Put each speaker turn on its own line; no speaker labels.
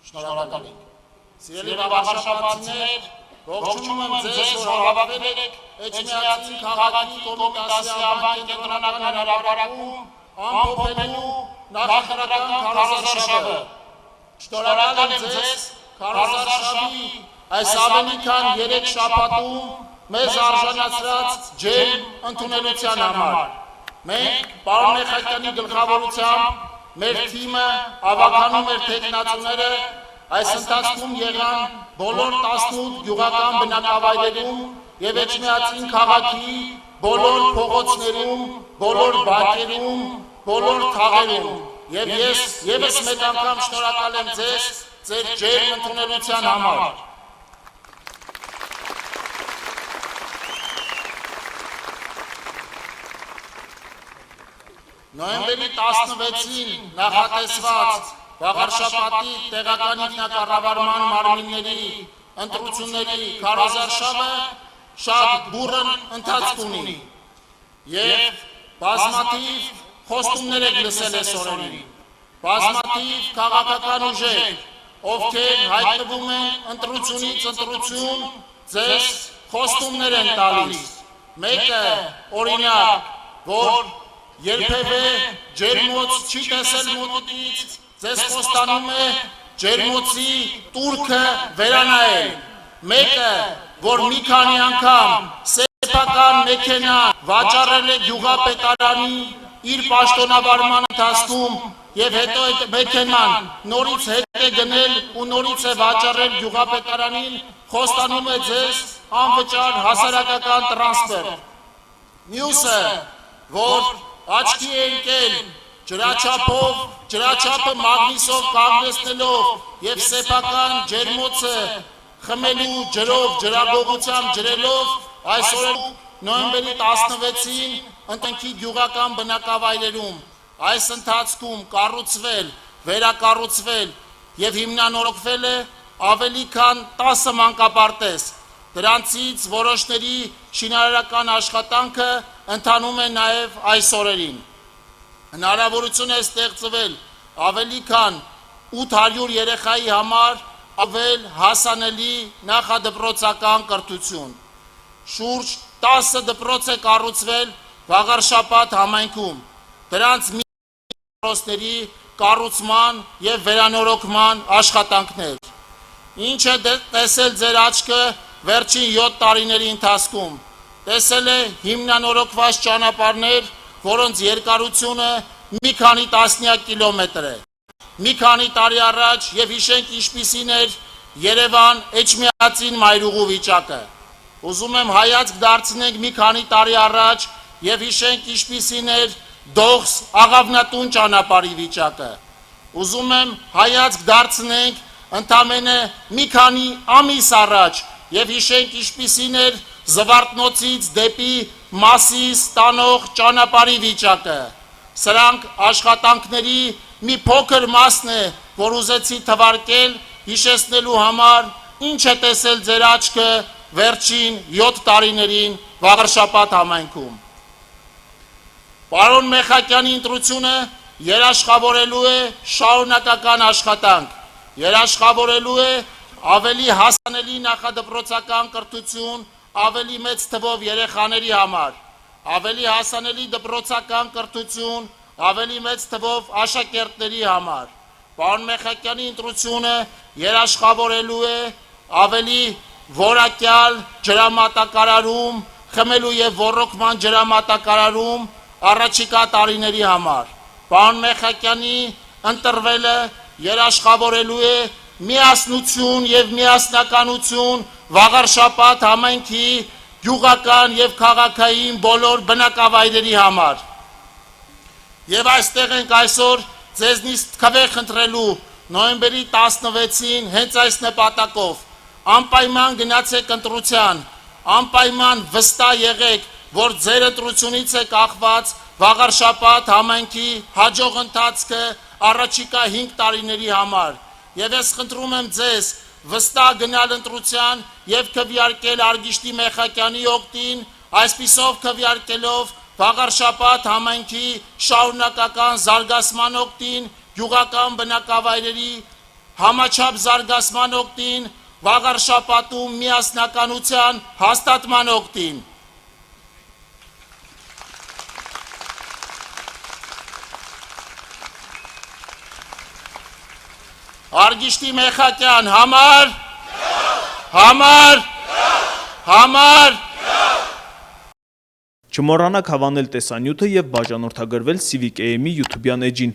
Շնորհակալ ենք։ Սիրելի վաղաշաբաթներ, ողջունում եմ ձեզ, որ հավաքվել եք Էջմիածին քաղաքի Կոմիտասի անվան կենտրոնական հրապարակում ամփոփելու նախընտրական քարոզարշավը։ Շնորհակալ եմ ձեզ քարոզարշավի այս ավելի քան 3 շաբաթում մեզ արժանացրած ջերմ ընդունելության համար։ Մենք պարոն Մեխակյանի գլխավորությամբ մեր թիմը ավականում էր տեխնացուները այս ընթացքում եղան բոլոր 18 գյուղական բնակավայրերում եւ Էջմիածին քաղաքի բոլոր փողոցներում, բոլոր բակերում, բոլոր թաղերում եւ ես եւս մեկ անգամ շնորհակալ եմ ձեզ ձեր ջերմ ընդունելության համար։ Նոյեմբերի 16-ին նախատեսված վաղարշաբաթի տեղական ինքնակառավարման մարմինների ընտրությունների քարոզարշավը շատ բուռն ընթացք ունի եւ բազմաթիվ խոստումներ եք լսել այս օրերին, բազմաթիվ քաղաքական ուժեր, ովքեր հայտնվում են ընտրությունից ընտրություն, ձեզ խոստումներ են տալիս։ Մեկը օրինակ, որ երբևէ ջերմոց չի տեսել մոտիկից, ձեզ խոստանում է ջերմոցի տուրքը վերանայել։ Մեկը, որ մի քանի անգամ սեփական մեքենա վաճառել է գյուղապետարանի իր պաշտոնավարման ընթացքում եւ հետո այդ մեքենան նորից հետ է գնել ու նորից է վաճառել գյուղապետարանին, խոստանում է ձեզ անվճար հասարակական տրանսպորտ։ Մյուսը, որ աչքի է ընկել ջրաչափը մագնիսով կանգնեցնելով եւ սեփական ջերմոցը խմելու ջրով, ջրագողությամբ ջրելով այսօր նոյեմբերի 16-ին ընտանիքի գյուղական բնակավայրերում այս ընթացքում կառուցվել, վերակառուցվել եւ հիմնանորոգվել է ավելի քան 10 մանկապարտեզ։ Դրանցից որոշների շինարարական աշխատանքը ընթանում է նաեւ այս օրերին։ Հնարավորություն է ստեղծվել ավելի քան 800 երեխայի համար ավել հասանելի նախադպրոցական կրթություն։ Շուրջ 10 դպրոց է կառուցվել Վաղարշաբաթ համայնքում։ Դրանց մի դպրոցների կառուցման եւ վերանորոգման աշխատանքներ։ Ինչ է տեսել ձեր աչքը վերջին 7 տարիների ընթացքում։ Տեսել է հիմնանորոգված ճանապարհներ, որոնց երկարությունը մի քանի տասնյակ կիլոմետր է։ Մի քանի տարի առաջ եւ հիշենք ինչպիսին էր Երևան-Էջմիածին մայրուղու վիճակը։ Ուզում եմ հայացք դարձնենք մի քանի տարի առաջ եւ հիշենք ինչպիսին էր Դողս-Աղավնատուն ճանապարհի վիճակը։ Ուզում եմ հայացք դարձնենք ընդամենը մի քանի ամիս առաջ եւ հիշենք ինչպիսին էր Զվարթնոցից դեպի Մասիս տանող ճանապարհի վիճակը։ Սրանք աշխատանքների մի փոքր մասն է, որ ուզեցի թվարկել հիշեցնելու համար, ինչ է տեսել ձեր աչքը վերջին 7 տարիներին Վաղարշաբաթ համայնքում։ Պարոն Մեխակյանի ընտրությունը երաշխավորելու է շարունակական աշխատանք, երաշխավորելու է ավելի հասանելի նախադպրոցական կրթություն ավելի մեծ թվով երեխաների համար, ավելի հասանելի դպրոցական կրթություն ավելի մեծ թվով աշակերտների համար։ Պարոն Մեխակյանի ընտրությունը երաշխավորելու է ավելի որակյալ ջրամատակարարում, խմելու եւ ոռոգման ջրամատակարարում առաջիկա տարիների համար։ Պարոն Մեխակյանի ընտրվելը երաշխավորելու է միասնություն եւ միասնականություն Վաղարշաբաթ համայնքի գյուղական եւ քաղաքային բոլոր բնակավայրերի համար։ Եվ այստեղ ենք այսօր ձեզնից քվե խնդրելու նոյեմբերի 16-ին հենց այս նպատակով անպայման գնացեք ընտրության, անպայման վստահ եղեք, որ ձեր ընտրությունից է կախված Վաղարշաբաթ համայնքի հաջող ընթացքը առաջիկա 5 տարիների համար։ Եվ ես խնդրում եմ ձեզ վստահ գնալ ընտրության եւ քվեարկել Արգիշտի Մեխակյանի օգտին, այսպիսով քվեարկելով Վաղարշաբաթ համայնքի շարունակական զարգացման օգտին, գյուղական բնակավայրերի համաչափ զարգացման օգտին, վաղարշապատում միասնականության հաստատման օգտին։ Արգիշտի Մեխակյան, համար։
Չմոռանաք հավանել տեսանյութը և բաժանորդագրվել Civic AM-ի YouTube-յան էջին։